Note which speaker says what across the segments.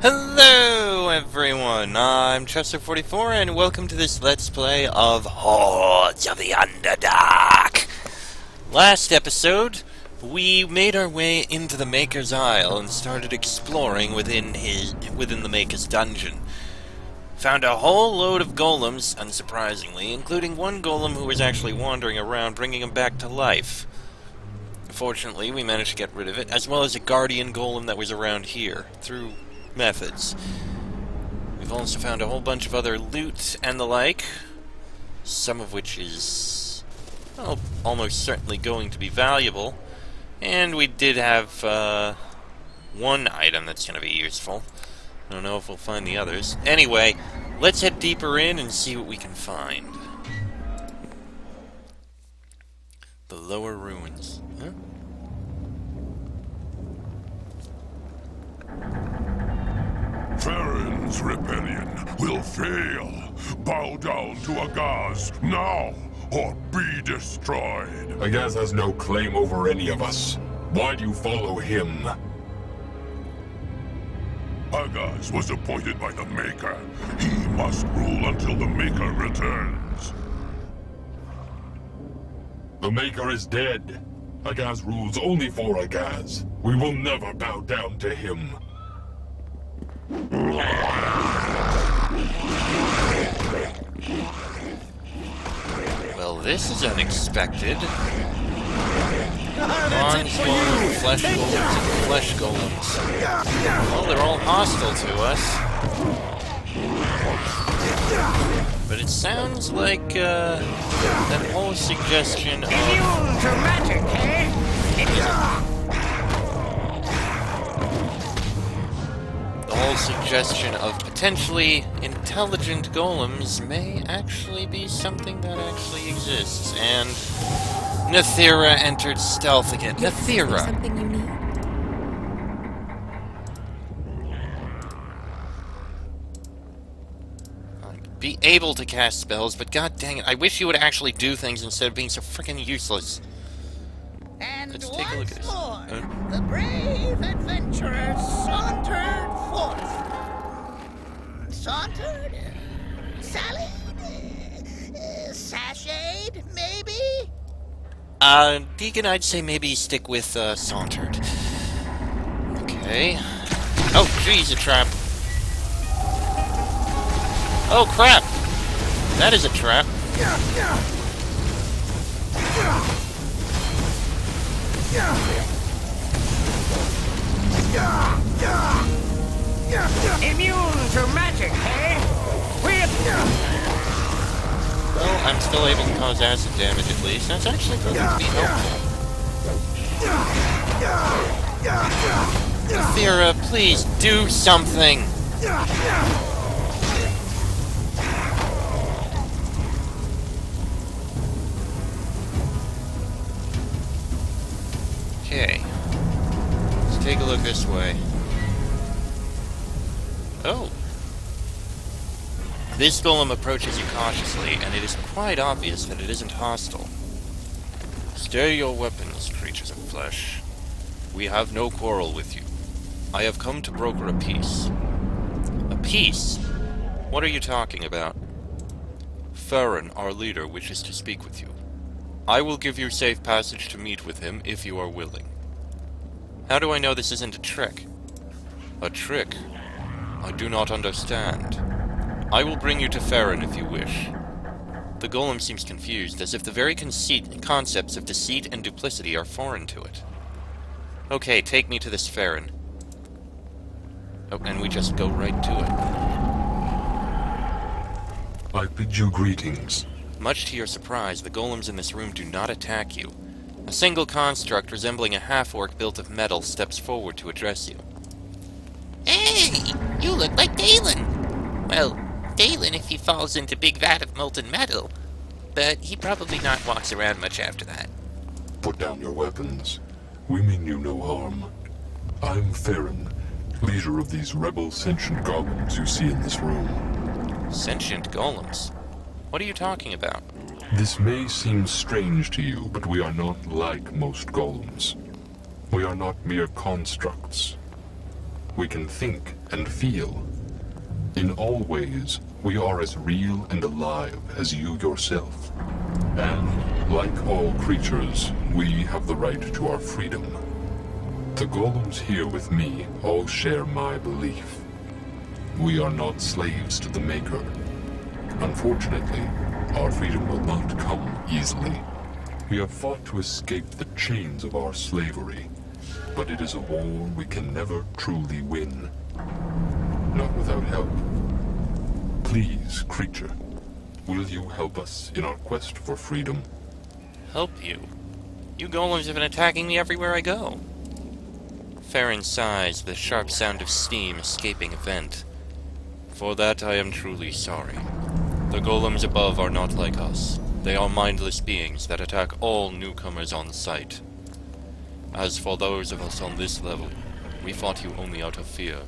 Speaker 1: Hello everyone, I'm Chester44 and welcome to this Let's Play of Hordes of the Underdark! Last episode, we made our way into the Maker's Isle and started exploring within the Maker's Dungeon. Found a whole load of golems, unsurprisingly, including one golem who was actually wandering around, bringing him back to life. Fortunately, we managed to get rid of it, as well as a guardian golem that was around here, through methods. We've also found a whole bunch of other loot and the like, some of which is, well, almost certainly going to be valuable, and we did have one item that's going to be useful. I don't know if we'll find the others. Anyway, let's head deeper in and see what we can find. The lower ruins. Huh?
Speaker 2: Farron's rebellion will fail. Bow down to Agaz now, or be destroyed.
Speaker 3: Agaz has no claim over any of us. Why do you follow him?
Speaker 2: Agaz was appointed by the Maker. He must rule until the Maker returns.
Speaker 3: The Maker is dead. Agaz rules only for Agaz. We will never bow down to him.
Speaker 1: Well, this is unexpected. Spawn flesh golems and flesh golems. Well, they're all hostile to us. But it sounds like that whole suggestion of...
Speaker 4: Immune to magic, eh?
Speaker 1: The whole suggestion of potentially intelligent golems may actually be something that actually exists, and Nathira entered stealth again. Nathira!
Speaker 5: Something you need?
Speaker 1: I'd be able to cast spells, but god dang it, I wish you would actually do things instead of being so freaking useless.
Speaker 4: And
Speaker 1: Let's take a look at this.
Speaker 4: more, the brave adventurers sauntered forth. Sauntered? Sallied? Sashayed, maybe?
Speaker 1: Deacon, I'd say maybe stick with, sauntered. Okay. Oh, jeez, a trap. Oh, crap! That is a trap.
Speaker 4: Immune to magic, eh?
Speaker 1: Well, I'm still able to cause acid damage at least. That's actually proving to be helpful. Nathira, please do something! Okay. Let's take a look this way. Oh. This golem approaches you cautiously, and it is quite obvious that it isn't hostile. Stay your weapons, creatures of flesh. We have no quarrel with you. I have come to broker a peace. A peace? What are you talking about? Farron, our leader, wishes to speak with you. I will give you safe passage to meet with him if you are willing. How do I know this isn't a trick? A trick? I do not understand. I will bring you to Farron if you wish. The golem seems confused, as if the very concepts of deceit and duplicity are foreign to it. Okay, take me to this Farron. Oh, and we just go right to it.
Speaker 3: I bid you greetings.
Speaker 1: Much to your surprise, the golems in this room do not attack you. A single construct resembling a half-orc built of metal steps forward to address you.
Speaker 6: Hey! You look like Dalen! Well, Dalen if he falls into big vat of molten metal. But he probably not walks around much after that.
Speaker 3: Put down your weapons. We mean you no harm. I'm Farron, leader of these rebel sentient golems you see in this room.
Speaker 1: Sentient golems? What are you talking about?
Speaker 3: This may seem strange to you, but we are not like most golems. We are not mere constructs. we can think and feel. In all ways, we are as real and alive as you yourself. And, like all creatures, we have the right to our freedom. The golems here with me all share my belief. We are not slaves to the Maker. Unfortunately, our freedom will not come easily. We have fought to escape the chains of our slavery, but it is a war we can never truly win. Not without help. Please, creature, will you help us in our quest for freedom?
Speaker 1: Help you? You golems have been attacking me everywhere I go. Farron sighs, the sharp sound of steam escaping a vent. For that I am truly sorry. The golems above are not like us. They are mindless beings that attack all newcomers on sight. As for those of us on this level, we fought you only out of fear.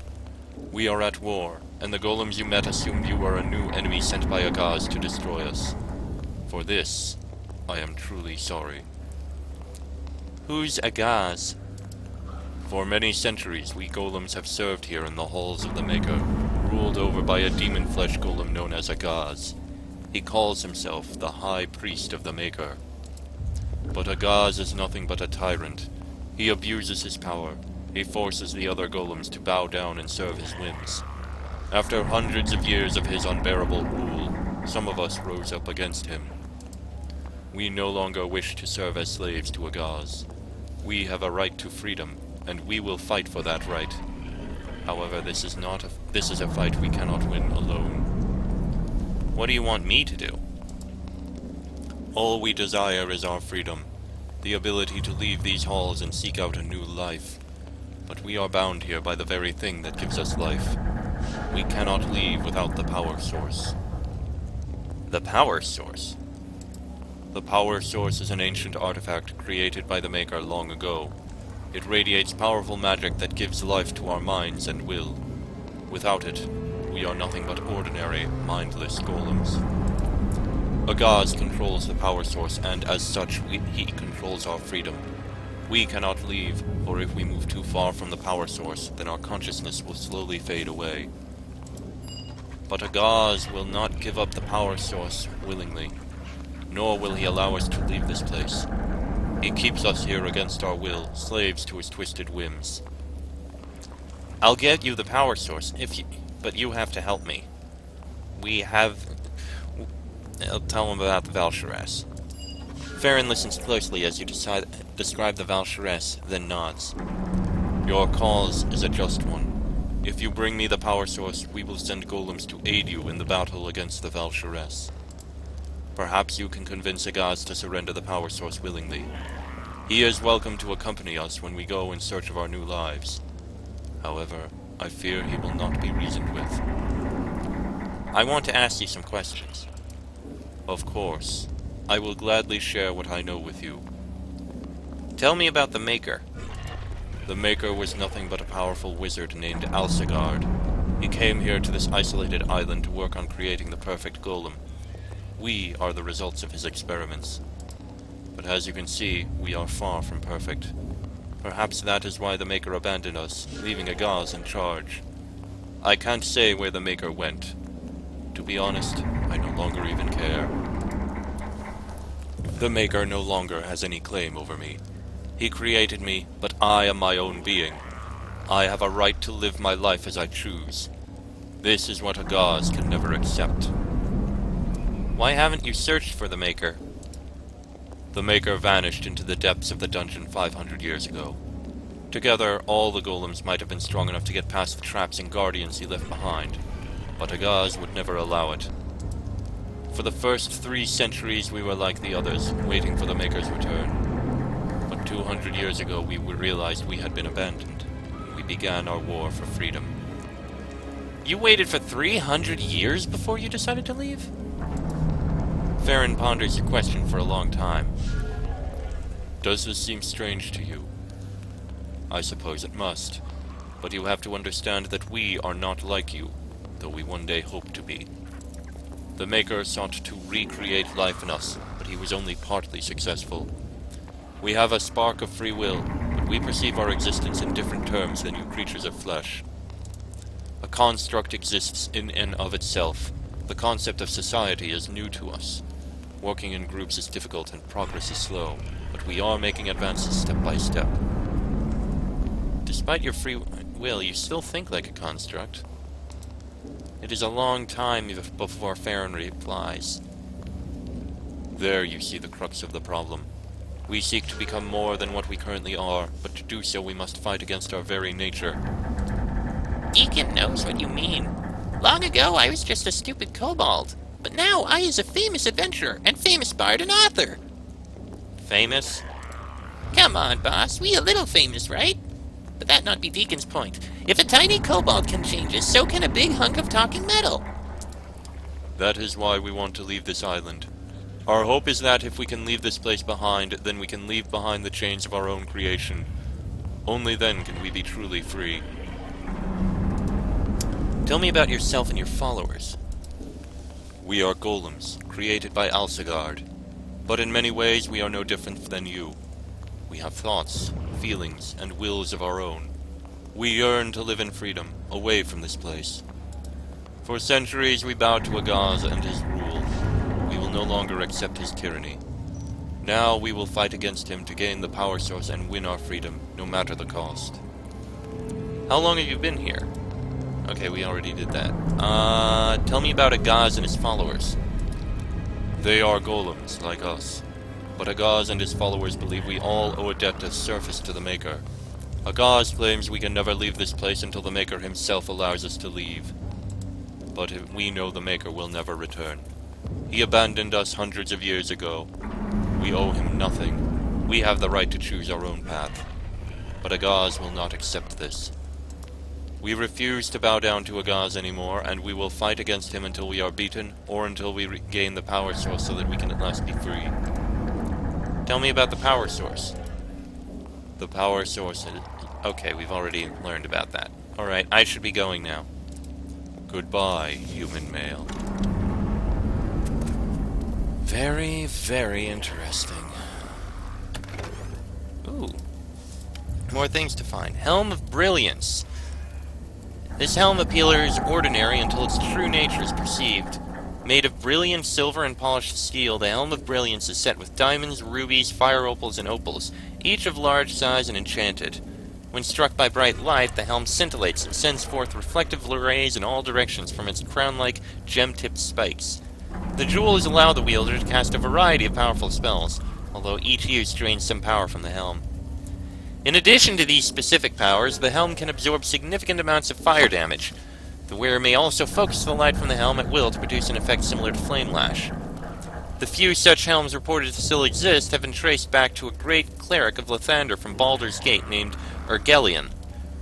Speaker 1: We are at war, and the golems you met assumed you were a new enemy sent by Agaz to destroy us. For this, I am truly sorry. Who's Agaz? For many centuries, we golems have served here in the halls of the Maker, ruled over by a demon-flesh golem known as Agaz. He calls himself the High Priest of the Maker. But Agaz is nothing but a tyrant. He abuses his power. He forces the other golems to bow down and serve his whims. After hundreds of years of his unbearable rule, some of us rose up against him. We no longer wish to serve as slaves to Agaz. We have a right to freedom, and we will fight for that right. However, this is a fight we cannot win alone. What do you want me to do? All we desire is our freedom, the ability to leave these halls and seek out a new life. But we are bound here by the very thing that gives us life. We cannot leave without the power source. The power source? The power source is an ancient artifact created by the Maker long ago. It radiates powerful magic that gives life to our minds and will. Without it, we are nothing but ordinary, mindless golems. Agaz controls the power source, and as such, he controls our freedom. We cannot leave, for if we move too far from the power source, then our consciousness will slowly fade away. But Agaz will not give up the power source willingly, nor will he allow us to leave this place. He keeps us here against our will, slaves to his twisted whims. I'll get you the power source, but you have to help me. I'll tell him about the Valsharess. Farron listens closely as you describe the Valsharess, then nods. Your cause is a just one. If you bring me the power source, we will send golems to aid you in the battle against the Valsharess. Perhaps you can convince Agaz to surrender the power source willingly. He is welcome to accompany us when we go in search of our new lives. However, I fear he will not be reasoned with. I want to ask you some questions. Of course. I will gladly share what I know with you. Tell me about the Maker. The Maker was nothing but a powerful wizard named Alsigard. He came here to this isolated island to work on creating the perfect golem. We are the results of his experiments. But as you can see, we are far from perfect. Perhaps that is why the Maker abandoned us, leaving Agaz in charge. I can't say where the Maker went. To be honest, I no longer even care. The Maker no longer has any claim over me. He created me, but I am my own being. I have a right to live my life as I choose. This is what Agaz can never accept. Why haven't you searched for the Maker? The Maker vanished into the depths of the dungeon 500 years ago. Together, all the golems might have been strong enough to get past the traps and guardians he left behind, but Agaz would never allow it. For the first 3 centuries we were like the others, waiting for the Maker's return. But 200 years ago we realized we had been abandoned. We began our war for freedom. You waited for 300 years before you decided to leave? Farron ponders your question for a long time. Does this seem strange to you? I suppose it must, but you have to understand that we are not like you, though we one day hope to be. The Maker sought to recreate life in us, but he was only partly successful. We have a spark of free will, but we perceive our existence in different terms than you creatures of flesh. construct exists in and of itself. The concept of society is new to us. Working in groups is difficult and progress is slow, but we are making advances step by step. Despite your free will, you still think like a construct. It is a long time before Farron replies. There you see the crux of the problem. We seek to become more than what we currently are, but to do so we must fight against our very nature.
Speaker 6: Deacon knows what you mean. Long ago, I was just a stupid kobold, but now I is a famous adventurer and famous bard and author.
Speaker 1: Famous?
Speaker 6: Come on, boss, we a little famous, right? But that not be Deacon's point. If a tiny kobold can change us, so can a big hunk of talking metal.
Speaker 1: That is why we want to leave this island. Our hope is that if we can leave this place behind, then we can leave behind the chains of our own creation. Only then can we be truly free. Tell me about yourself and your followers. We are golems, created by Alsagard. But in many ways we are no different than you. We have thoughts, feelings, and wills of our own. We yearn to live in freedom, away from this place. For centuries we bowed to Agaz and his rule. We will no longer accept his tyranny. Now we will fight against him to gain the power source and win our freedom, no matter the cost. How long have you been here? Okay, we already did that. Tell me about Agaz and his followers. They are golems, like us. But Agaz and his followers believe we all owe a debt of service to the Maker. Agaz claims we can never leave this place until the Maker himself allows us to leave. But we know the Maker will never return. He abandoned us hundreds of years ago. We owe him nothing. We have the right to choose our own path. But Agaz will not accept this. We refuse to bow down to Agaz anymore, and we will fight against him until we are beaten, or until we regain the power source so that we can at last be free. Tell me about the power source. The power source is... Okay, we've already learned about that. Alright, I should be going now. Goodbye, human male. Very, very interesting. Ooh. More things to find. Helm of Brilliance. This helm appears ordinary until its true nature is perceived. Made of brilliant silver and polished steel, the Helm of Brilliance is set with diamonds, rubies, fire opals, and opals, each of large size and enchanted. When struck by bright light, the helm scintillates and sends forth reflective rays in all directions from its crown-like, gem-tipped spikes. The jewel has allowed the wielder to cast a variety of powerful spells, although each use drains some power from the helm. In addition to these specific powers, the helm can absorb significant amounts of fire damage. The wearer may also focus the light from the helm at will to produce an effect similar to Flame Lash. The few such helms reported to still exist have been traced back to a great cleric of Lathander from Baldur's Gate named Ergelion.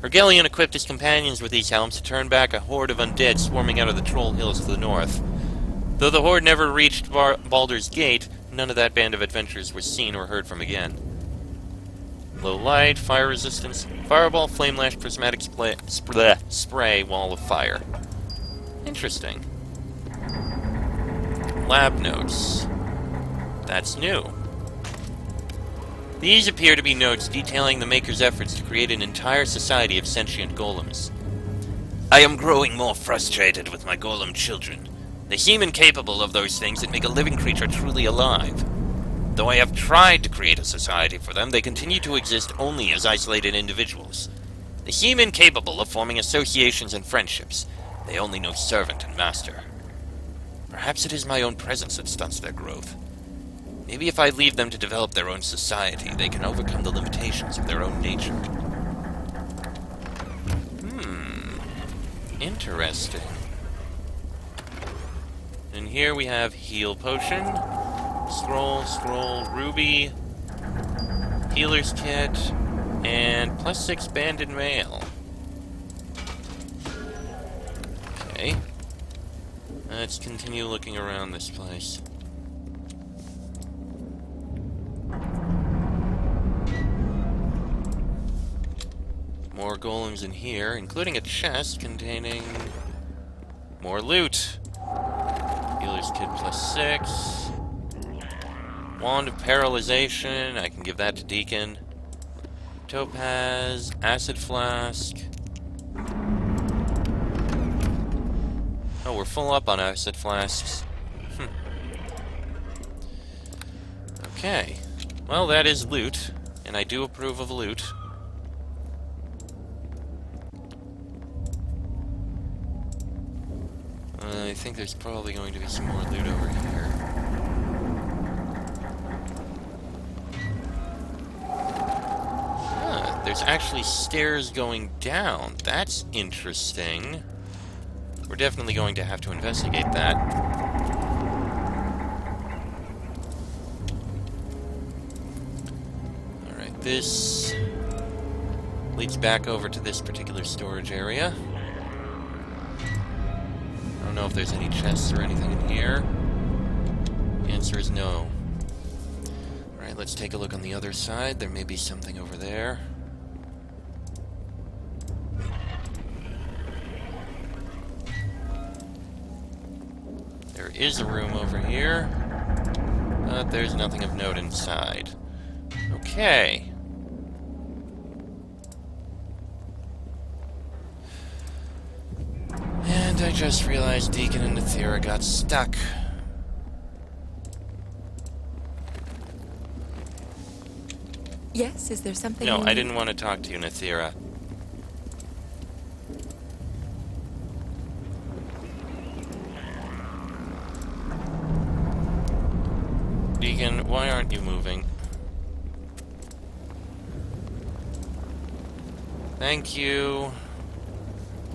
Speaker 1: Ergelion equipped his companions with these helms to turn back a horde of undead swarming out of the Troll Hills to the north. Though the horde never reached Baldur's Gate, none of that band of adventurers was seen or heard from again. Low light, fire resistance, fireball, flame lash, prismatic spray, wall of fire. Interesting. Lab notes. That's new. These appear to be notes detailing the Maker's efforts to create an entire society of sentient golems. I am growing more frustrated with my golem children. They seem incapable of those things that make a living creature truly alive. Though I have tried to create a society for them, they continue to exist only as isolated individuals. They seem incapable of forming associations and friendships. They only know servant and master. Perhaps it is my own presence that stunts their growth. Maybe if I leave them to develop their own society, they can overcome the limitations of their own nature. Interesting. And here we have heal potion. Scroll, ruby, healer's kit, and +6 banded mail. Okay. Let's continue looking around this place. More golems in here, including a chest containing more loot. Healer's kit +6. Wand of Paralyzation, I can give that to Deacon. Topaz, Acid Flask. Oh, we're full up on acid flasks. Okay. Well, that is loot, and I do approve of loot. I think there's probably going to be some more loot over here. There's actually stairs going down. That's interesting. We're definitely going to have to investigate that. Alright, this leads back over to this particular storage area. I don't know if there's any chests or anything in here. The answer is no. Alright, let's take a look on the other side. There may be something over there. There is a room over here, but there's nothing of note inside. Okay. And I just realized Deacon and Nethera got stuck.
Speaker 5: Yes, is there something?
Speaker 1: No, I didn't want to talk to you, Nethera. Deacon, why aren't you moving? Thank you.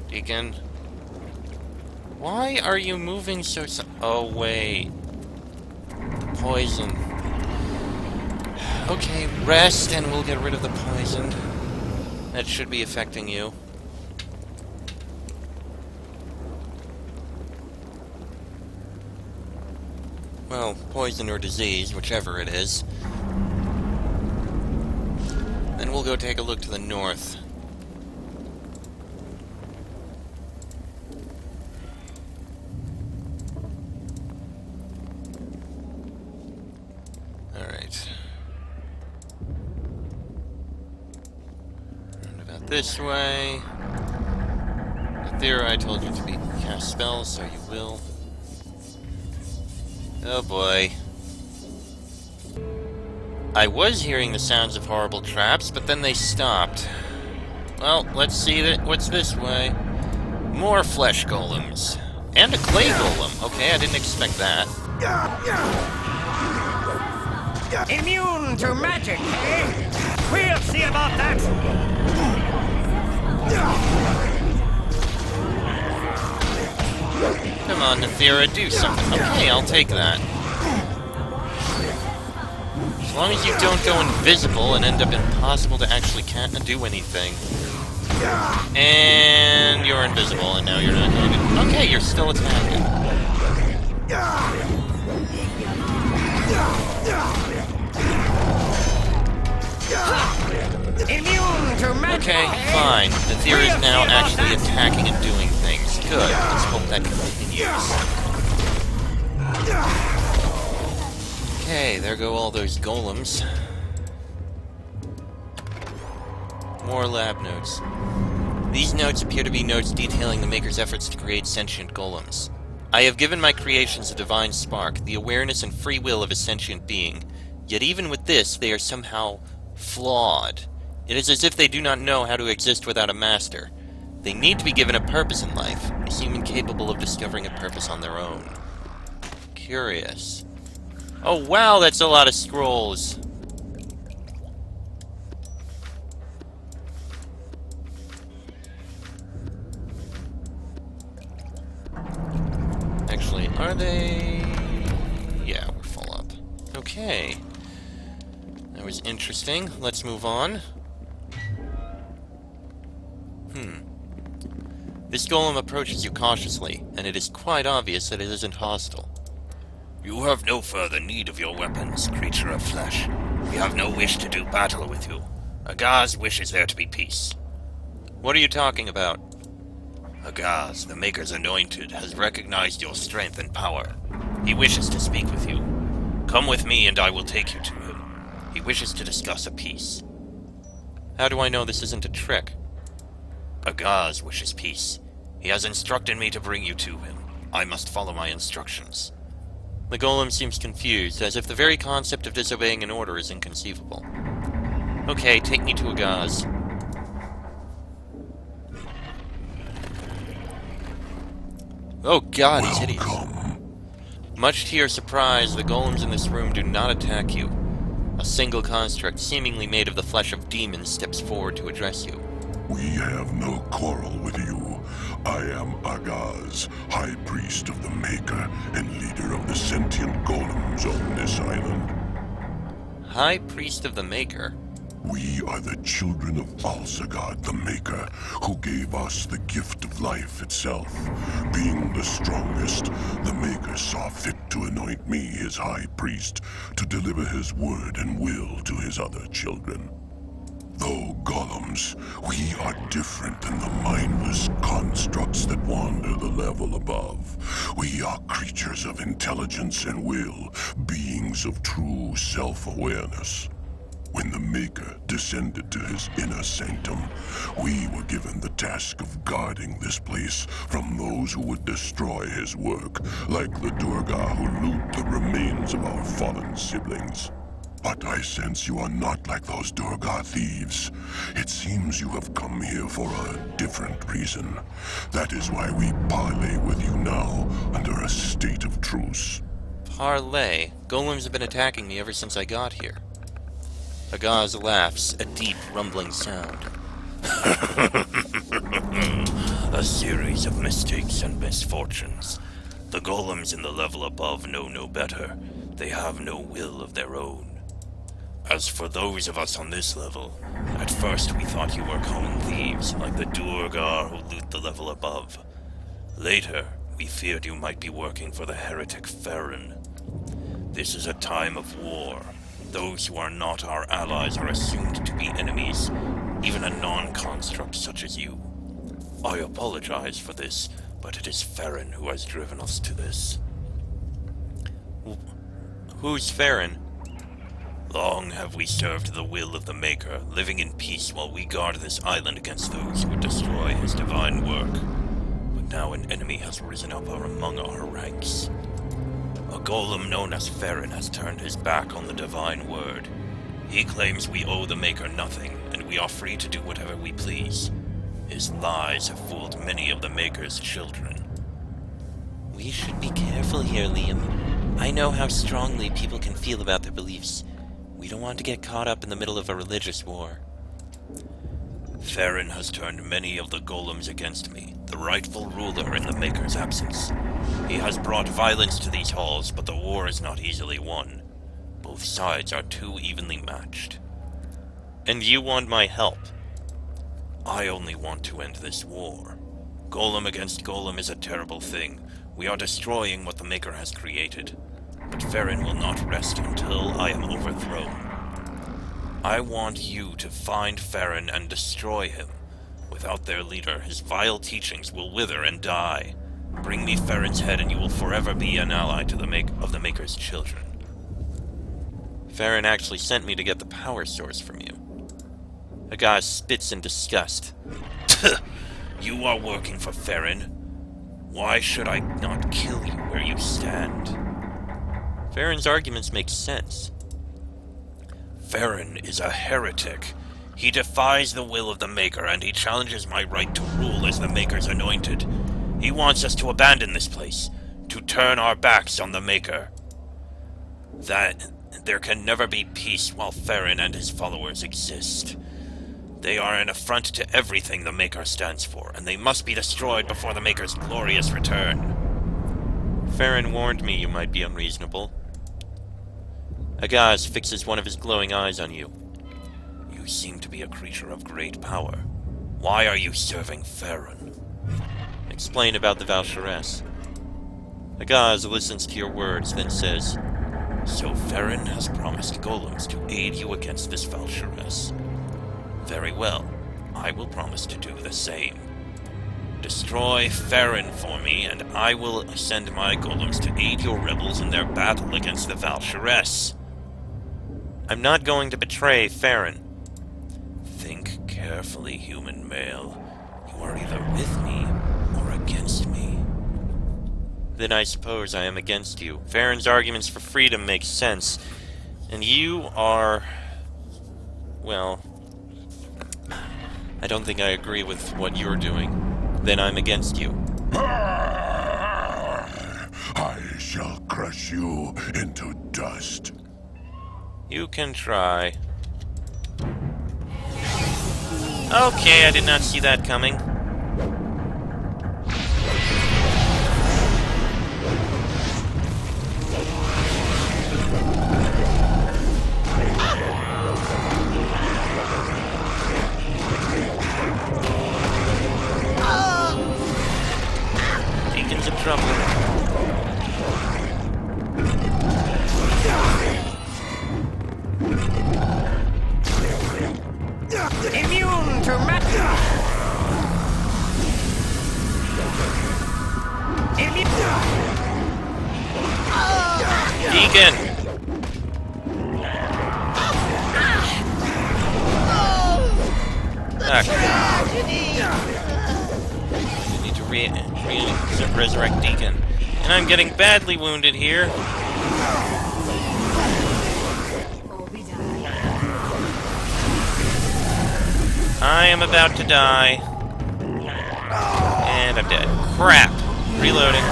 Speaker 1: Deacon. Why are you moving so oh, wait. Poison. Okay, rest and we'll get rid of the poison. That should be affecting you. Well, poison or disease, whichever it is. Then we'll go take a look to the north. Alright. Roundabout this way. Nethera, I told you to cast spells, so you will. Oh boy. I was hearing the sounds of horrible traps, but then they stopped. Well, let's see what's this way. More flesh golems. And a clay golem. Okay, I didn't expect that.
Speaker 4: Immune to magic, eh? We'll see about that.
Speaker 1: Come on, Nethera, do something. Okay, I'll take that. As long as you don't go invisible and end up impossible to actually do anything. And you're invisible, and now you're not going to... Okay, you're still attacking.
Speaker 4: Immune to magic.
Speaker 1: Okay, fine. Nethera is now actually attacking and doing things. Good. Let's hope that continues. Okay, there go all those golems. More lab notes. These notes appear to be notes detailing the Maker's efforts to create sentient golems. I have given my creations a divine spark, the awareness and free will of a sentient being. Yet even with this, they are somehow flawed. It is as if they do not know how to exist without a master. They need to be given a purpose in life, a human capable of discovering a purpose on their own. Curious. Oh wow, that's a lot of scrolls. Actually, are they... Yeah, we're full up. Okay. That was interesting. Let's move on. This golem approaches you cautiously, and it is quite obvious that it isn't hostile.
Speaker 7: You have no further need of your weapons, creature of flesh. We have no wish to do battle with you. Agaz wishes there to be peace.
Speaker 1: What are you talking about?
Speaker 7: Agaz, the Maker's anointed, has recognized your strength and power. He wishes to speak with you. Come with me and I will take you to him. He wishes to discuss a peace.
Speaker 1: How do I know this isn't a trick?
Speaker 7: Agaz wishes peace. He has instructed me to bring you to him. I must follow my instructions.
Speaker 1: The golem seems confused, as if the very concept of disobeying an order is inconceivable. Okay, take me to Agaz. Oh god, he's hideous. Much to your surprise, the golems in this room do not attack you. A single construct, seemingly made of the flesh of demons, steps forward to address you.
Speaker 2: We have no quarrel with you. I am Agaz, High Priest of the Maker and leader of the sentient golems on this island.
Speaker 1: High Priest of the Maker?
Speaker 2: We are the children of Alzagad the Maker, who gave us the gift of life itself. Being the strongest, the Maker saw fit to anoint me his High Priest to deliver his word and will to his other children. Though golems, we are different than the mindless constructs that wander the level above. We are creatures of intelligence and will, beings of true self-awareness. When the Maker descended to his inner sanctum, we were given the task of guarding this place from those who would destroy his work, like the Durga who loot the remains of our fallen siblings. But I sense you are not like those Durga thieves. It seems you have come here for a different reason. That is why we parley with you now, under a state of truce.
Speaker 1: Parley? Golems have been attacking me ever since I got here. Agaz laughs, a deep, rumbling sound.
Speaker 7: A series of mistakes and misfortunes. The golems in the level above know no better. They have no will of their own. As for those of us on this level, at first we thought you were common thieves, like the Durgar who loot the level above. Later, we feared you might be working for the heretic Farron. This is a time of war. Those who are not our allies are assumed to be enemies, even a non-construct such as you. I apologize for this, but it is Farron who has driven us to this.
Speaker 1: Who's Farron?
Speaker 7: Long have we served the will of the Maker, living in peace while we guard this island against those who would destroy his divine work. But now an enemy has risen up among our ranks. A golem known as Farron has turned his back on the divine word. He claims we owe the Maker nothing, and we are free to do whatever we please. His lies have fooled many of the Maker's children.
Speaker 1: We should be careful here, Liam. I know how strongly people can feel about their beliefs. We don't want to get caught up in the middle of a religious war.
Speaker 7: Farron has turned many of the golems against me, the rightful ruler in the Maker's absence. He has brought violence to these halls, but the war is not easily won. Both sides are too evenly matched.
Speaker 1: And you want my help?
Speaker 7: I only want to end this war. Golem against golem is a terrible thing. We are destroying what the Maker has created. But Farron will not rest until I am overthrown. I want you to find Farron and destroy him. Without their leader, his vile teachings will wither and die. Bring me Farron's head and you will forever be an ally to the Maker's children.
Speaker 1: Farron actually sent me to get the power source from you. Agaz spits in disgust.
Speaker 7: You are working for Farron. Why should I not kill you where you stand?
Speaker 1: Farron's arguments make sense.
Speaker 7: Farron is a heretic. He defies the will of the Maker, and he challenges my right to rule as the Maker's anointed. He wants us to abandon this place, to turn our backs on the Maker. That there can never be peace while Farron and his followers exist. They are an affront to everything the Maker stands for, and they must be destroyed before the Maker's glorious return.
Speaker 1: Farron warned me you might be unreasonable. Agaz fixes one of his glowing eyes on you.
Speaker 7: You seem to be a creature of great power. Why are you serving Farron?
Speaker 1: Explain about the Valsharess. Agaz listens to your words, then says,
Speaker 7: So Farron has promised golems to aid you against this Valsharess. Very well, I will promise to do the same. Destroy Farron for me, and I will send my golems to aid your rebels in their battle against the Valsharess.
Speaker 1: I'm not going to betray Farron.
Speaker 7: Think carefully, human male. You are either with me or against me.
Speaker 1: then I suppose I am against you. Farron's arguments for freedom make sense, and you are... well... I don't think I agree with what you're doing. Then I'm against you.
Speaker 2: I shall crush you into dust.
Speaker 1: You can try. Okay, I did not see that coming. Deacon's in trouble.
Speaker 4: Immune to magic!
Speaker 1: Deacon! We need to resurrect Deacon. And I'm getting badly wounded here. I am about to die. And I'm dead. Crap! Reloading.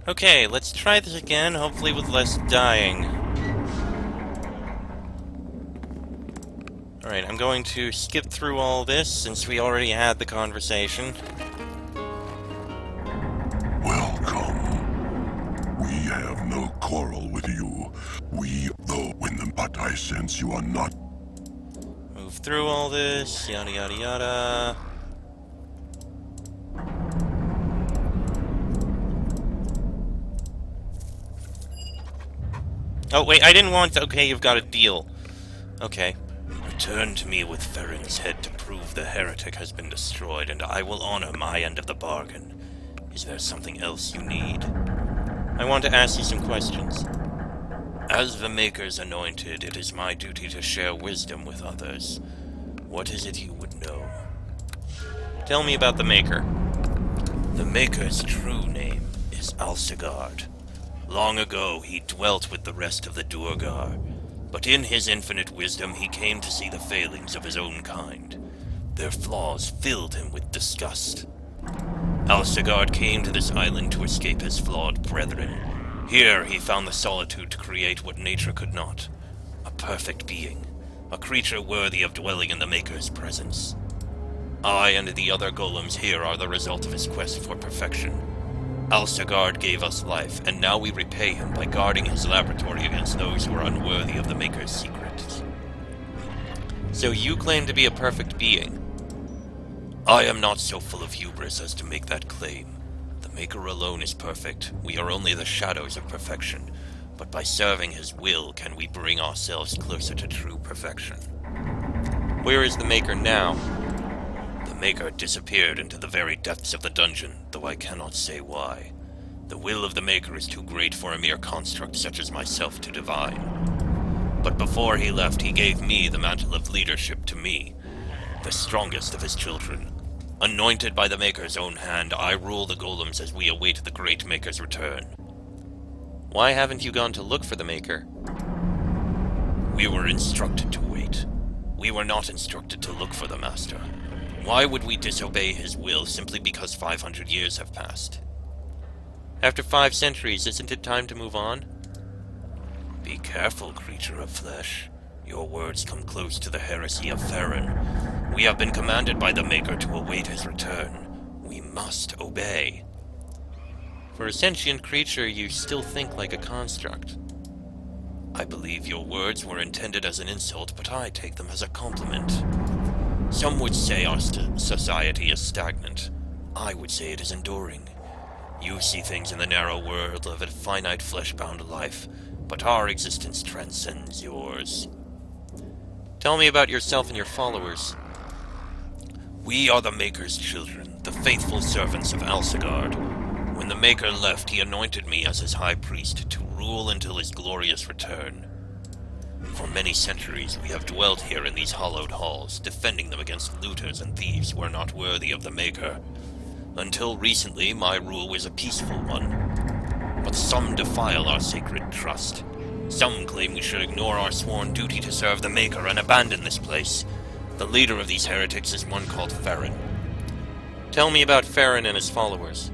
Speaker 1: Okay, let's try this again, hopefully with less dying. Alright, I'm going to skip through all this, since we already had the conversation.
Speaker 2: Welcome. We have no quarrel with you. But I sense you are not.
Speaker 1: Move through all this, yada yada yada. Oh, wait, I didn't want... Okay, you've got a deal. Okay.
Speaker 7: Return to me with Farron's head to prove the heretic has been destroyed, and I will honor my end of the bargain. Is there something else you need?
Speaker 1: I want to ask you some questions.
Speaker 7: As the Maker's anointed, it is my duty to share wisdom with others. What is it you would know?
Speaker 1: Tell me about the Maker.
Speaker 7: The Maker's true name is Alsigard. Long ago, he dwelt with the rest of the Duergar, but in his infinite wisdom he came to see the failings of his own kind. Their flaws filled him with disgust. Alsigard came to this island to escape his flawed brethren. Here he found the solitude to create what nature could not. A perfect being, a creature worthy of dwelling in the Maker's presence. I and the other golems here are the result of his quest for perfection. Alsigard gave us life, and now we repay him by guarding his laboratory against those who are unworthy of the Maker's secrets.
Speaker 1: So you claim to be a perfect being?
Speaker 7: I am not so full of hubris as to make that claim. The Maker alone is perfect. We are only the shadows of perfection. But by serving his will can we bring ourselves closer to true perfection.
Speaker 1: Where is the Maker now?
Speaker 7: The Maker disappeared into the very depths of the dungeon, though I cannot say why. The will of the Maker is too great for a mere construct such as myself to divine. But before he left, he gave me the mantle of leadership to me, the strongest of his children. Anointed by the Maker's own hand, I rule the golems as we await the great Maker's return.
Speaker 1: Why haven't you gone to look for the Maker?
Speaker 7: We were instructed to wait. We were not instructed to look for the Master. Why would we disobey his will simply because 500 years have passed?
Speaker 1: After 5 centuries, isn't it time to move on?
Speaker 7: Be careful, creature of flesh. Your words come close to the heresy of Farron. We have been commanded by the Maker to await his return. We must obey.
Speaker 1: For a sentient creature, you still think like a construct.
Speaker 7: I believe your words were intended as an insult, but I take them as a compliment. Some would say our society is stagnant. I would say it is enduring. You see things in the narrow world of a finite flesh-bound life, but our existence transcends yours.
Speaker 1: Tell me about yourself and your followers.
Speaker 7: We are the Maker's children, the faithful servants of Alsigard. When the Maker left, he anointed me as his high priest to rule until his glorious return. For many centuries we have dwelt here in these hallowed halls, defending them against looters and thieves who are not worthy of the Maker. Until recently, my rule was a peaceful one. But some defile our sacred trust. Some claim we should ignore our sworn duty to serve the Maker and abandon this place. The leader of these heretics is one called Farron.
Speaker 1: Tell me about Farron and his followers.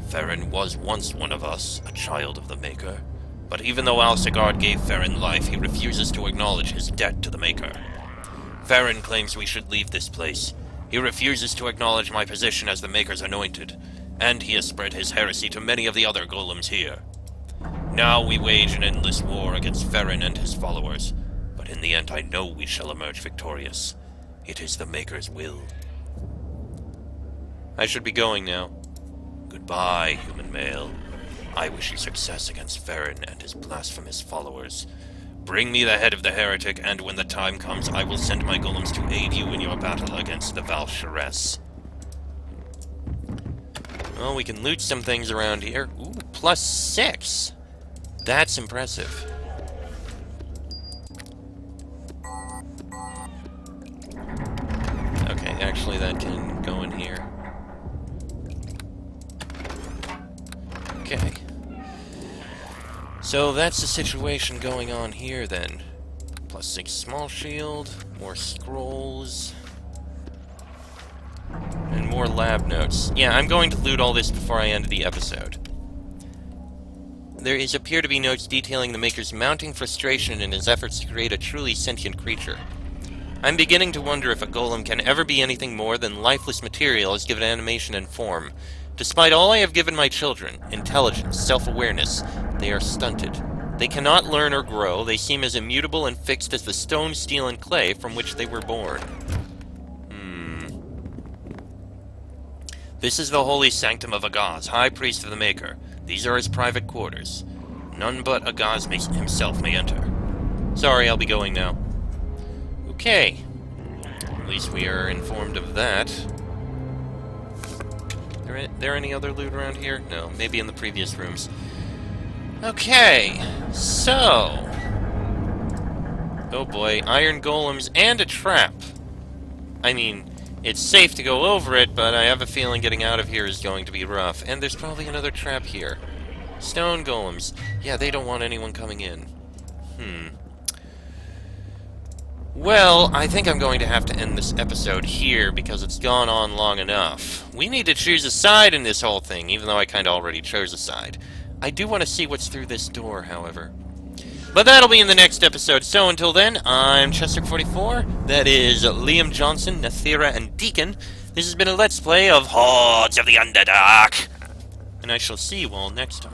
Speaker 7: Farron was once one of us, a child of the Maker. But even though Alsigard gave Farron life, he refuses to acknowledge his debt to the Maker. Farron claims we should leave this place. He refuses to acknowledge my position as the Maker's anointed, and he has spread his heresy to many of the other golems here. Now we wage an endless war against Farron and his followers, but in the end I know we shall emerge victorious. It is the Maker's will.
Speaker 1: I should be going now.
Speaker 7: Goodbye, human male. I wish you success against Farron and his blasphemous followers. Bring me the head of the heretic, and when the time comes, I will send my golems to aid you in your battle against the Valsharess.
Speaker 1: Well, we can loot some things around here. Ooh, +6! That's impressive. Okay, actually that can go in here. Okay. So that's the situation going on here then. +6 small shield, more scrolls, and more lab notes. Yeah, I'm going to loot all this before I end the episode. There appear to be notes detailing the Maker's mounting frustration in his efforts to create a truly sentient creature. I'm beginning to wonder if a golem can ever be anything more than lifeless material as given animation and form. Despite all I have given my children, intelligence, self-awareness, they are stunted. They cannot learn or grow. They seem as immutable and fixed as the stone, steel, and clay from which they were born. This is the holy sanctum of Agaz, High Priest of the Maker. These are his private quarters. None but Agaz himself may enter. Sorry, I'll be going now. Okay. At least we are informed of that. There any other loot around here? No, maybe in the previous rooms. Okay, so... Oh boy, iron golems and a trap. I mean, it's safe to go over it, but I have a feeling getting out of here is going to be rough. And there's probably another trap here. Stone golems. Yeah, they don't want anyone coming in. Well, I think I'm going to have to end this episode here because it's gone on long enough. We need to choose a side in this whole thing, even though I kind of already chose a side. I do want to see what's through this door, however. But that'll be in the next episode, so until then, I'm Chester44, that is Liam Johnson, Nathira, and Deacon. This has been a Let's Play of Hordes of the Underdark, and I shall see you all next time.